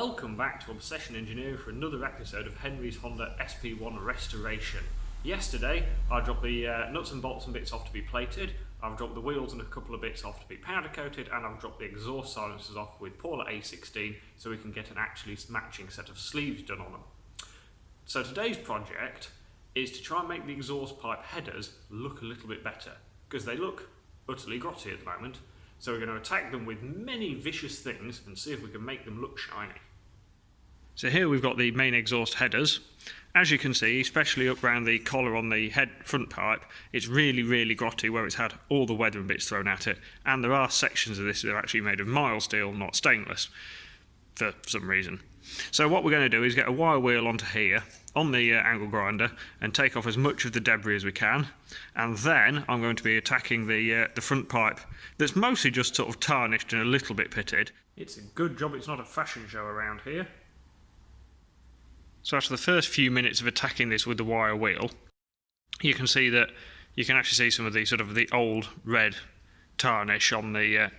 Welcome back to Obsession Engineering for another episode of Henry's Honda SP1 Restoration. Yesterday I dropped the nuts and bolts and bits off to be plated, I've dropped the wheels and a couple of bits off to be powder coated, and I've dropped the exhaust silencers off with Paul at A16 so we can get an actually matching set of sleeves done on them. So today's project is to try and make the exhaust pipe headers look a little bit better, because they look utterly grotty at the moment. So we're going to attack them with many vicious things and see if we can make them look shiny. So here we've got the main exhaust headers. As you can see, especially up around the collar on the front pipe, it's really grotty where it's had all the weathering bits thrown at it, and there are sections of this that are actually made of mild steel, not stainless, for some reason. So what we're going to do is get a wire wheel onto here, on the angle grinder, and take off as much of the debris as we can, and then I'm going to be attacking the front pipe that's mostly just sort of tarnished and a little bit pitted. It's a good job it's not a fashion show around here. So after the first few minutes of attacking this with the wire wheel, you can see that you can actually see some of the sort of the old red tarnish on the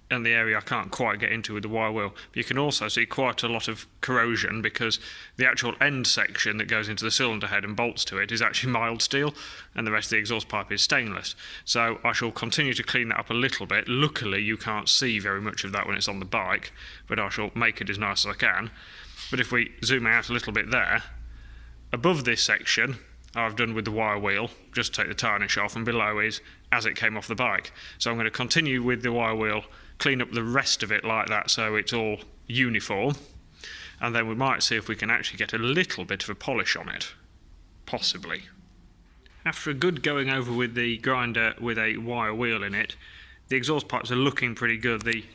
area I can't quite get into with the wire wheel. But you can also see quite a lot of corrosion because the actual end section that goes into the cylinder head and bolts to it is actually mild steel, and the rest of the exhaust pipe is stainless. So I shall continue to clean that up a little bit. Luckily you can't see very much of that when it's on the bike, but I shall make it as nice as I can. But if we zoom out a little bit there, above this section I've done with the wire wheel, just to take the tarnish off, and below is as it came off the bike. So I'm going to continue with the wire wheel, clean up the rest of it like that so it's all uniform, and then we might see if we can actually get a little bit of a polish on it, possibly. After a good going over with the grinder with a wire wheel in it, the exhaust pipes are looking pretty good. The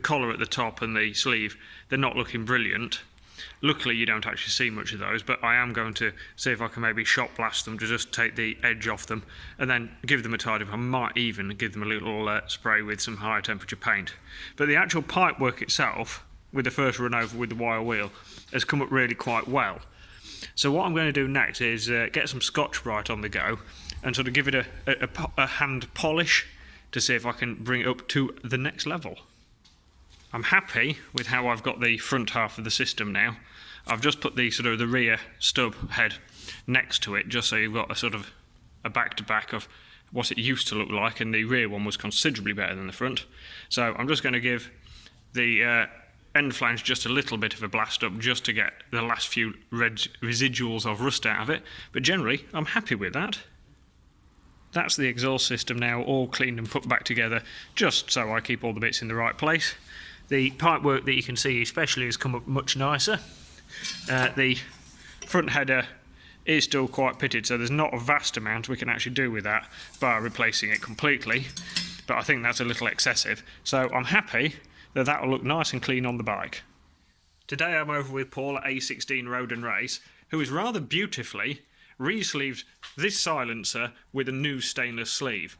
collar at the top and the sleeve, they're not looking brilliant. Luckily you don't actually see much of those, but I am going to see if I can maybe shot blast them to just take the edge off them and then give them a tidy up. I might even give them a little spray with some high temperature paint. But the actual pipe work itself, with the first run over with the wire wheel, has come up really quite well. So what I'm going to do next is get some Scotch-Brite on the go and sort of give it a hand polish to see if I can bring it up to the next level. I'm happy with how I've got the front half of the system now. I've just put the rear stub head next to it, just so you've got a sort of a back-to-back of what it used to look like, and the rear one was considerably better than the front. So I'm just going to give the end flange just a little bit of a blast up just to get the last few residuals of rust out of it, but generally I'm happy with that. That's the exhaust system now all cleaned and put back together, just so I keep all the bits in the right place. The pipe work that you can see especially has come up much nicer. The front header is still quite pitted, so there's not a vast amount we can actually do with that by replacing it completely, but I think that's a little excessive. So I'm happy that that will look nice and clean on the bike. Today I'm over with Paul at A16 Road and Race, who has rather beautifully re-sleeved this silencer with a new stainless sleeve.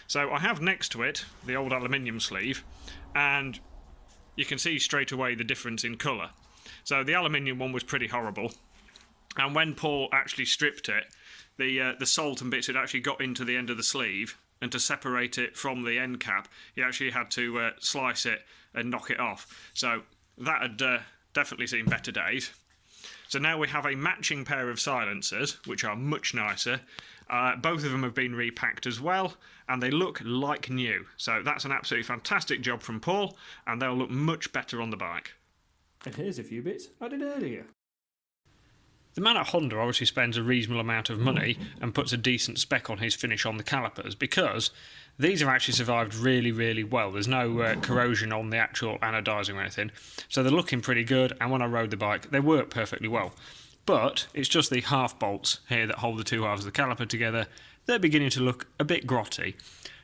So I have next to it the old aluminium sleeve, and you can see straight away the difference in colour. So the aluminium one was pretty horrible, and when Paul actually stripped it, the salt and bits had actually got into the end of the sleeve, and to separate it from the end cap he actually had to slice it and knock it off. So that had definitely seen better days. So now we have a matching pair of silencers, which are much nicer. Both of them have been repacked as well, and they look like new. So that's an absolutely fantastic job from Paul, and they'll look much better on the bike. And here's a few bits I did earlier. The man at Honda obviously spends a reasonable amount of money and puts a decent spec on his finish on the calipers, because these have actually survived really well. There's no corrosion on the actual anodising or anything, so they're looking pretty good, and when I rode the bike they work perfectly well. But it's just the half bolts here that hold the two halves of the caliper together. They're beginning to look a bit grotty.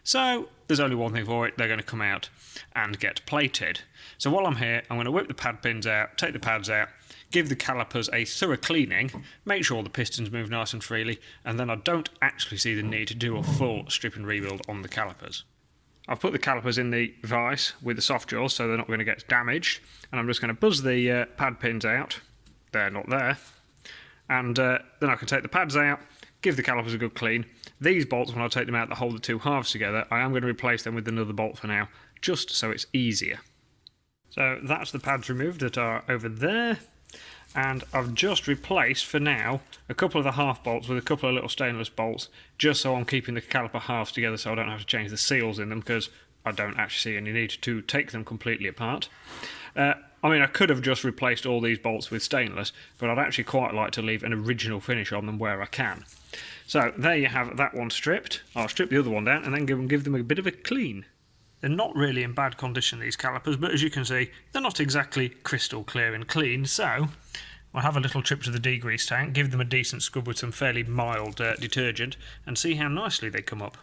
So there's only one thing for it, they're going to come out and get plated. So while I'm here, I'm going to whip the pad pins out, take the pads out, give the calipers a thorough cleaning, make sure all the pistons move nice and freely, and then I don't actually see the need to do a full strip and rebuild on the calipers. I've put the calipers in the vise with the soft jaws so they're not going to get damaged, and I'm just going to buzz the pad pins out. They're not there. And then I can take the pads out, give the calipers a good clean. These bolts, when I take them out that hold the two halves together, I am going to replace them with another bolt for now, just so it's easier. So that's the pads removed that are over there, and I've just replaced, for now, a couple of the half bolts with a couple of little stainless bolts, just so I'm keeping the caliper halves together so I don't have to change the seals in them, because I don't actually see any need to take them completely apart. I mean, I could have just replaced all these bolts with stainless, but I'd actually quite like to leave an original finish on them where I can. So there you have that one stripped. I'll strip the other one down and then give them a bit of a clean. They're not really in bad condition, these calipers, but as you can see, they're not exactly crystal clear and clean, so I'll have a little trip to the degrease tank, give them a decent scrub with some fairly mild detergent, and see how nicely they come up.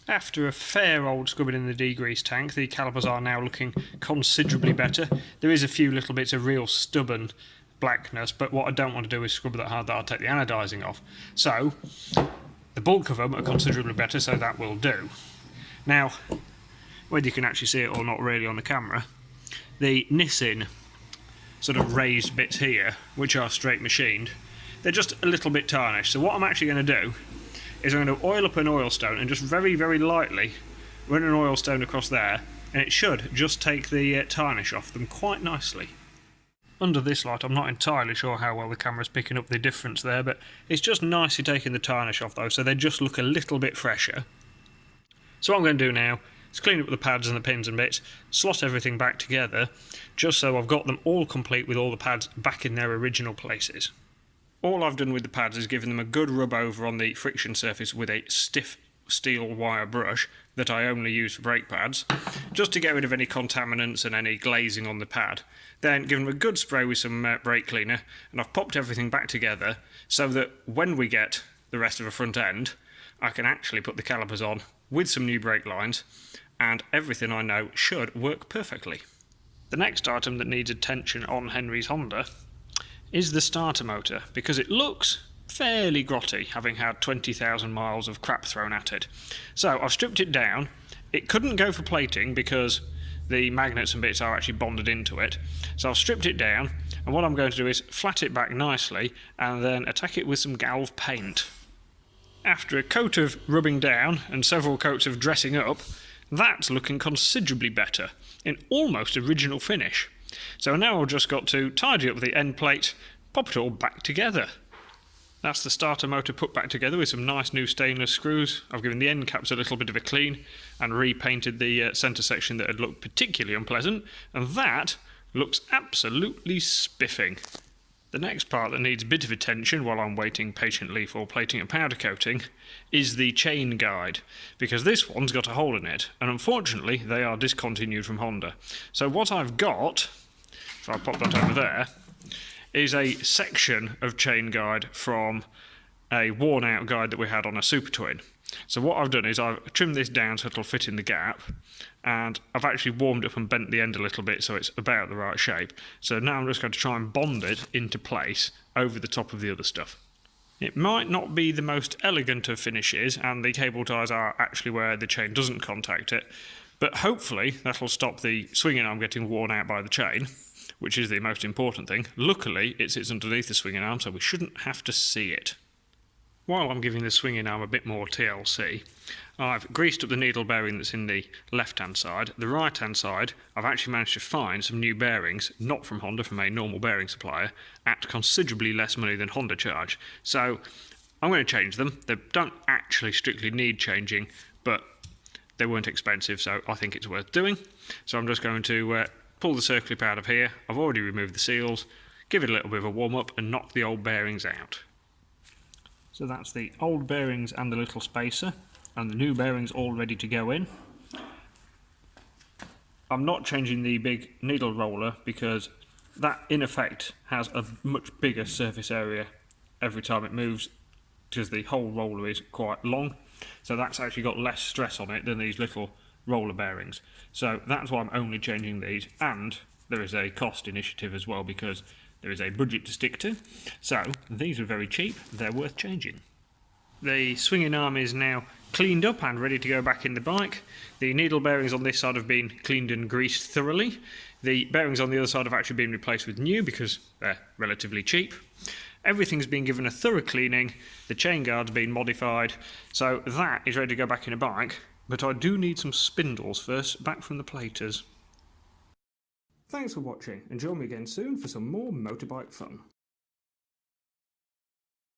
After a fair old scrubbing in the degrease tank, the calipers are now looking considerably better. There is a few little bits of real stubborn blackness, but what I don't want to do is scrub that hard that I'll take the anodising off. So, the bulk of them are considerably better, so that will do. Now, whether you can actually see it or not really on the camera, the Nissin sort of raised bits here, which are straight machined, they're just a little bit tarnished. So what I'm actually going to do is I'm going to oil up an oil stone and just very, very lightly run an oil stone across there, and it should just take the tarnish off them quite nicely. Under this light, I'm not entirely sure how well the camera's picking up the difference there, but it's just nicely taking the tarnish off though, so they just look a little bit fresher. So what I'm going to do now is clean up the pads and the pins and bits, slot everything back together, just so I've got them all complete with all the pads back in their original places. All I've done with the pads is given them a good rub over on the friction surface with a stiff steel wire brush that I only use for brake pads, just to get rid of any contaminants and any glazing on the pad. Then give them a good spray with some brake cleaner, and I've popped everything back together so that when we get the rest of the front end, I can actually put the calipers on with some new brake lines, and everything I know should work perfectly. The next item that needs attention on Henry's Honda is the starter motor, because it looks fairly grotty, having had 20,000 miles of crap thrown at it. So I've stripped it down. It couldn't go for plating because the magnets and bits are actually bonded into it. So I've stripped it down, and what I'm going to do is flat it back nicely and then attack it with some Galv paint. After a coat of rubbing down and several coats of dressing up, that's looking considerably better, in almost original finish. So now I've just got to tidy up the end plate, pop it all back together. That's the starter motor put back together with some nice new stainless screws. I've given the end caps a little bit of a clean and repainted the centre section that had looked particularly unpleasant, and that looks absolutely spiffing. The next part that needs a bit of attention while I'm waiting patiently for plating and powder coating is the chain guide, because this one's got a hole in it, and unfortunately they are discontinued from Honda. So what I've got, if I pop that over there, is a section of chain guide from a worn out guide that we had on a Super Twin. So what I've done is I've trimmed this down so it'll fit in the gap, and I've actually warmed up and bent the end a little bit so it's about the right shape. So now I'm just going to try and bond it into place over the top of the other stuff. It might not be the most elegant of finishes, and the cable ties are actually where the chain doesn't contact it, but hopefully that'll stop the swinging arm getting worn out by the chain, which is the most important thing. Luckily it sits underneath the swinging arm, so we shouldn't have to see it. While I'm giving the swinging arm a bit more TLC, I've greased up the needle bearing that's in the left-hand side. The right-hand side, I've actually managed to find some new bearings, not from Honda, from a normal bearing supplier, at considerably less money than Honda charge. So I'm going to change them. They don't actually strictly need changing, but they weren't expensive, so I think it's worth doing. So I'm just going to pull the circlip out of here. I've already removed the seals, give it a little bit of a warm-up, and knock the old bearings out. So that's the old bearings and the little spacer, and the new bearings all ready to go in. I'm not changing the big needle roller because that in effect has a much bigger surface area every time it moves, because the whole roller is quite long, so that's actually got less stress on it than these little roller bearings. So that's why I'm only changing these, and there is a cost initiative as well because there is a budget to stick to. So these are very cheap, they're worth changing. The swinging arm is now cleaned up and ready to go back in the bike. The needle bearings on this side have been cleaned and greased thoroughly. The bearings on the other side have actually been replaced with new because they're relatively cheap. Everything's been given a thorough cleaning, the chain guard's been modified, so that is ready to go back in a bike, but I do need some spindles first, back from the platers. Thanks for watching, and join me again soon for some more motorbike fun.